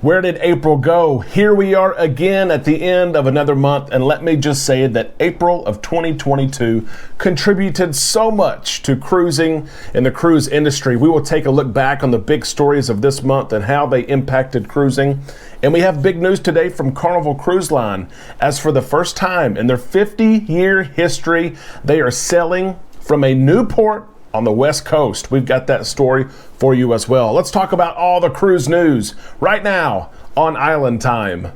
Where did April go? Here we are again at the end of another month, and let me just say that April of 2022 contributed so much to cruising in the cruise industry. We will take a look back on the big stories of this month and how they impacted cruising. And we have big news today from Carnival Cruise Line, as for the first time in their 50-year history, they are sailing from a new port on the West Coast. We've got that story for you as well. Let's talk about all the cruise news right now on Island Time.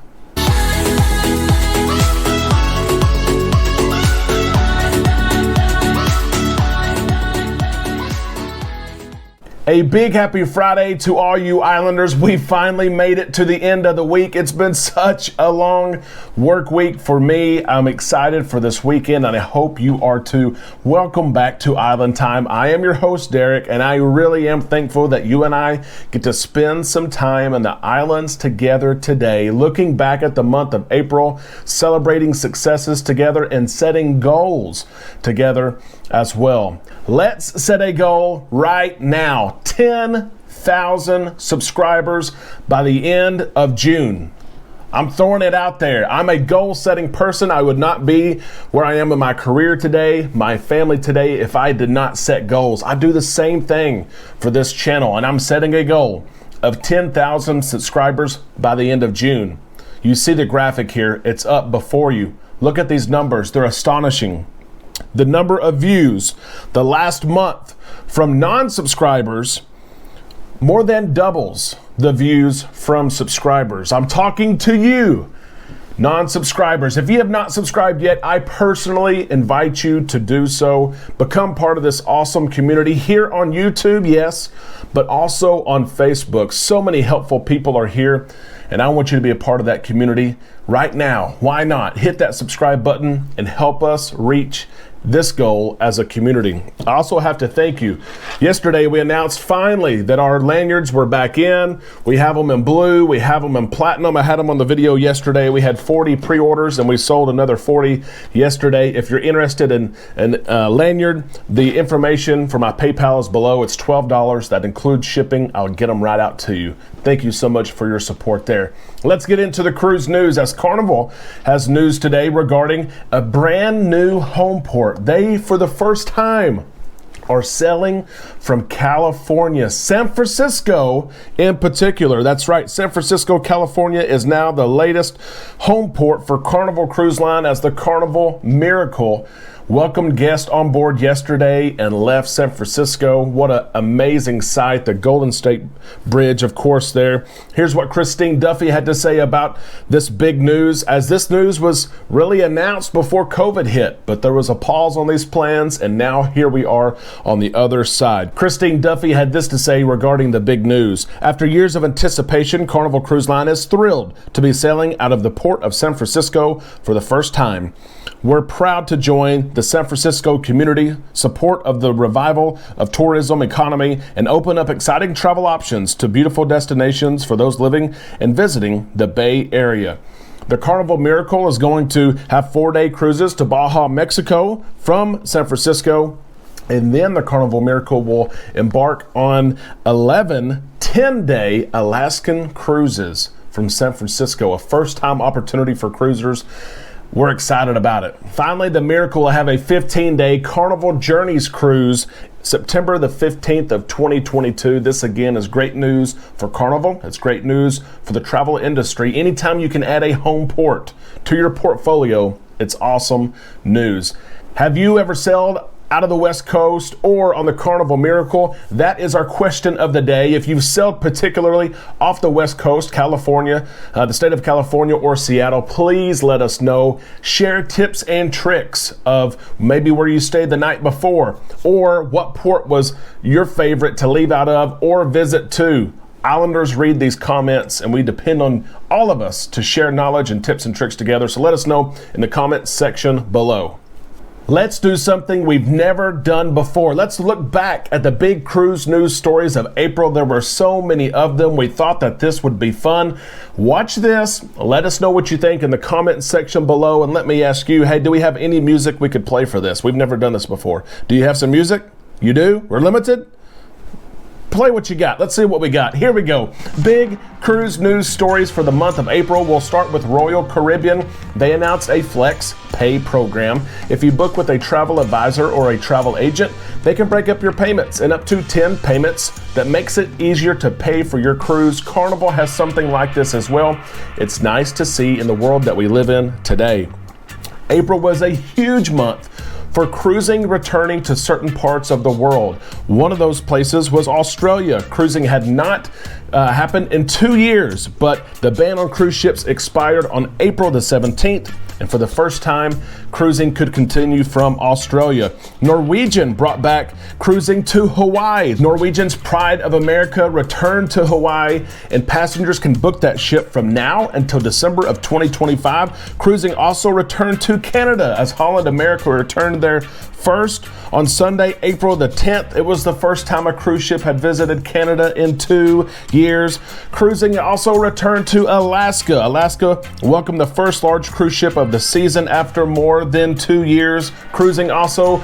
A big happy Friday to all you Islanders. We finally made it to the end of the week. It's been such a long work week for me. I'm excited for this weekend, and I hope you are too. Welcome back to Island Time. I am your host, Derek, and I really am thankful that you and I get to spend some time in the islands together today, looking back at the month of April, celebrating successes together, and setting goals together as well. Let's set a goal right now. 10,000 subscribers by the end of June. I'm throwing it out there. I'm a goal-setting person. I would not be where I am in my career today, my family today, if I did not set goals. I do the same thing for this channel, and I'm setting a goal of 10,000 subscribers by the end of June. You see the graphic here. It's up before you. Look at these numbers. They're astonishing. The number of views the last month from non-subscribers more than doubles the views from subscribers. I'm talking to you, non-subscribers. If you have not subscribed yet, I personally invite you to do so. Become part of this awesome community here on YouTube, yes, but also on Facebook. So many helpful people are here, and I want you to be a part of that community right now. Why not? Hit that subscribe button and help us reach this goal as a community. I also have to thank you. Yesterday we announced finally that our lanyards were back in. We have them in blue, we have them in platinum. I had them on the video yesterday. We had 40 pre-orders and we sold another 40 yesterday. If you're interested in a lanyard, the information for my PayPal is below. It's $12. That includes shipping. I'll get them right out to you. Thank you so much for your support there. Let's get into the cruise news, as Carnival has news today regarding a brand new Homeport. They, for the first time, are sailing from California, San Francisco in particular. That's right, San Francisco, California is now the latest home port for Carnival Cruise Line, as the Carnival Miracle welcomed guests on board yesterday and left San Francisco. What an amazing sight. The Golden State Bridge, of course, there. Here's what Christine Duffy had to say about this big news, as this news was really announced before COVID hit, but there was a pause on these plans, and now here we are on the other side. Christine Duffy had this to say regarding the big news. After years of anticipation, Carnival Cruise Line is thrilled to be sailing out of the port of San Francisco for the first time. We're proud to join the San Francisco community, support of the revival of tourism economy, and open up exciting travel options to beautiful destinations for those living and visiting the Bay Area. The Carnival Miracle is going to have 4-day cruises to Baja, Mexico from San Francisco. And then the Carnival Miracle will embark on 11 10-day Alaskan cruises from San Francisco, a first-time opportunity for cruisers. We're excited about it. Finally, the Miracle will have a 15-day Carnival Journeys cruise September the 15th of 2022. This again is great news for Carnival. It's great news for the travel industry. Anytime you can add a home port to your portfolio, it's awesome news. Have you ever sailed out of the West Coast or on the Carnival Miracle? That is our question of the day. If you've sailed particularly off the West Coast, California, the state of California or Seattle, please let us know. Share tips and tricks of maybe where you stayed the night before, or what port was your favorite to leave out of or visit to. Islanders read these comments, and we depend on all of us to share knowledge and tips and tricks together. So let us know in the comment section below. Let's do something we've never done before. Let's look back at the big cruise news stories of April. There were so many of them. We thought that this would be fun. Watch this. Let us know what you think in the comment section below. And let me ask you, hey, do we have any music we could play for this? We've never done this before. Do you have some music? You do? We're limited? play what you got. Let's see what we got. Here we go. Big cruise news stories for the month of April. We'll start with Royal Caribbean. They announced a flex pay program. If you book with a travel advisor or a travel agent, they can break up your payments in up to 10 payments. That makes it easier to pay for your cruise. Carnival has something like this as well. It's nice to see in the world that we live in today. April was a huge month for cruising returning to certain parts of the world. One of those places was Australia. Cruising had not happened in 2 years, but the ban on cruise ships expired on April the 17th, and for the first time, cruising could continue from Australia. Norwegian brought back cruising to Hawaii. Norwegian's Pride of America returned to Hawaii, and passengers can book that ship from now until December of 2025. Cruising also returned to Canada as Holland America returned there first on Sunday, April the 10th. It was the first time a cruise ship had visited Canada in 2 years. Cruising also returned to Alaska. Alaska welcomed the first large cruise ship of the season after more than 2 years. Cruising also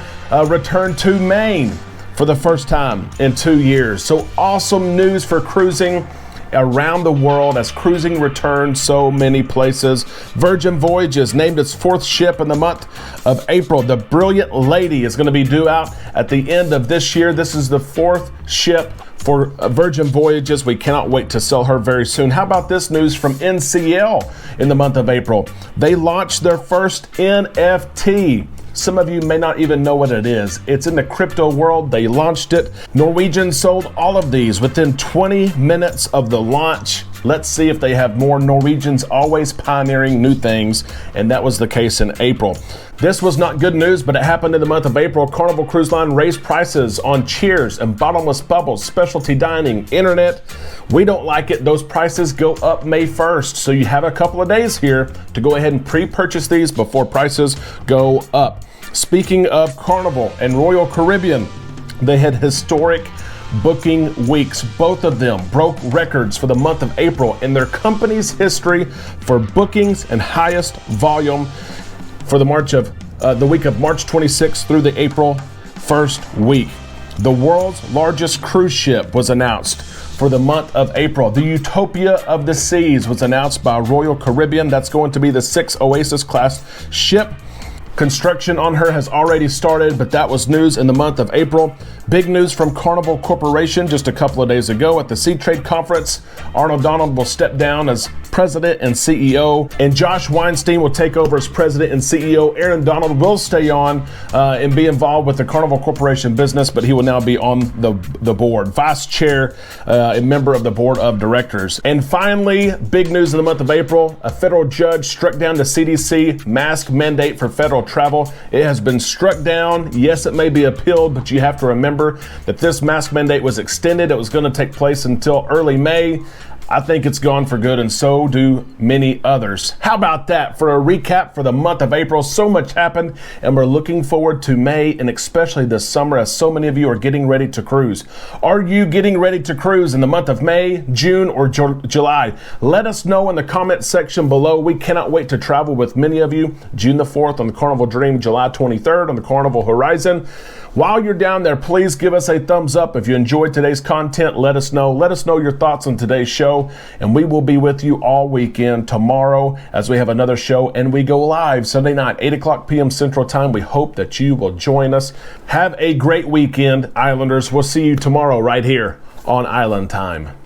returned to Maine for the first time in 2 years. So awesome news for cruising around the world as cruising returned so many places. Virgin Voyages named its 4th ship in the month of April. The Brilliant Lady is going to be due out at the end of this year. This is the 4th ship for Virgin Voyages. We cannot wait to sell her very soon. How about this news from NCL in the month of April? They launched their first NFT. Some of you may not even know what it is. It's in the crypto world. They launched it. Norwegian sold all of these within 20 minutes of the launch. Let's see if they have more. Norwegians always pioneering new things, and that was the case in April. This was not good news, but it happened in the month of April. Carnival Cruise Line raised prices on Cheers and bottomless bubbles, specialty dining, internet. We don't like it. Those prices go up May 1st, so you have a couple of days here to go ahead and pre-purchase these before prices go up. Speaking of Carnival and Royal Caribbean, they had historic booking weeks. Both of them broke records for the month of April in their company's history for bookings and highest volume for the week of March 26th through the April 1st week. The world's largest cruise ship was announced for the month of April. The Utopia of the Seas was announced by Royal Caribbean. That's going to be the 6 Oasis class ship. Construction on her has already started, but that was news in the month of April. Big news from Carnival Corporation just a couple of days ago at the Sea Trade Conference. Arnold Donald will step down as president and CEO, and Josh Weinstein will take over as president and CEO. Aaron Donald will stay on and be involved with the Carnival Corporation business, but he will now be on the board, vice chair and member of the board of directors. And finally, big news in the month of April, a federal judge struck down the CDC mask mandate for federal travel. It has been struck down. Yes, it may be appealed, but you have to remember that this mask mandate was extended. It was going to take place until early May. I think it's gone for good, and so do many others. How about that for a recap for the month of April? So much happened, and we're looking forward to May and especially this summer as so many of you are getting ready to cruise. Are you getting ready to cruise in the month of May, June, or July? Let us know in the comment section below. We cannot wait to travel with many of you. June the 4th on the Carnival Dream, July 23rd on the Carnival Horizon. While you're down there, please give us a thumbs up. If you enjoyed today's content, let us know. Let us know your thoughts on today's show, and we will be with you all weekend tomorrow as we have another show, and we go live Sunday night, 8 o'clock p.m. Central Time. We hope that you will join us. Have a great weekend, Islanders. We'll see you tomorrow right here on Island Time.